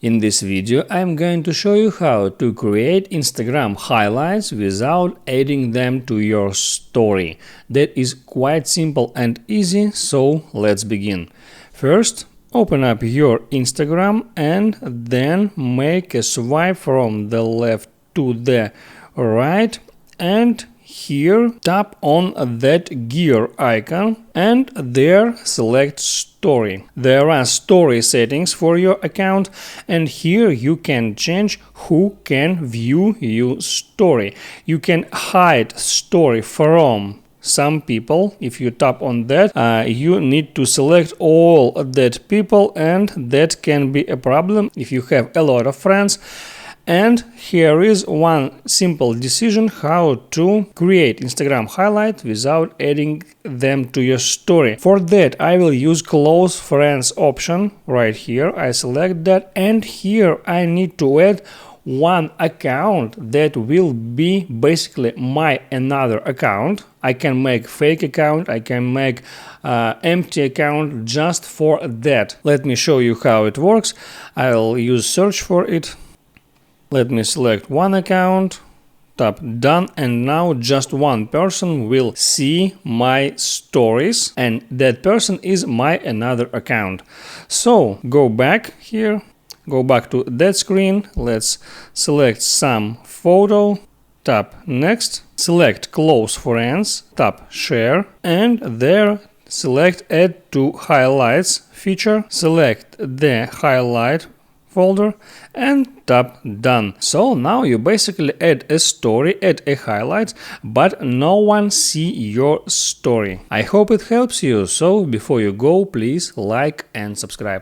In this video, I'm going to show you how to create Instagram highlights without adding them to your story. That is quite simple and easy, so let's begin. First, open up your Instagram and then make a swipe from the left to the right, and here tap on that gear icon and there select story. There are story settings for your account, and here you can change who can view your story. You can hide story from some people. If you tap on that, you need to select all that people, and that can be a problem if you have a lot of friends. And here is one simple decision how to create Instagram highlight without adding them to your story. For that, I will use close friends option right here. I select that, and here I need to add one account that will be basically my another account. I can make fake account, I can make empty account just for that. Let me show you how it works. I'll use search for it. Let me select one account, tap done, and now just one person will see my stories, and that person is my another account. So go back here, go back to that screen, let's select some photo, tap next, select close friends, tap share, and there select add to highlights feature, select the highlight folder and tap done. So now you basically add a story, add a highlight, but no one see your story. I hope it helps you. So before you go, please like and subscribe.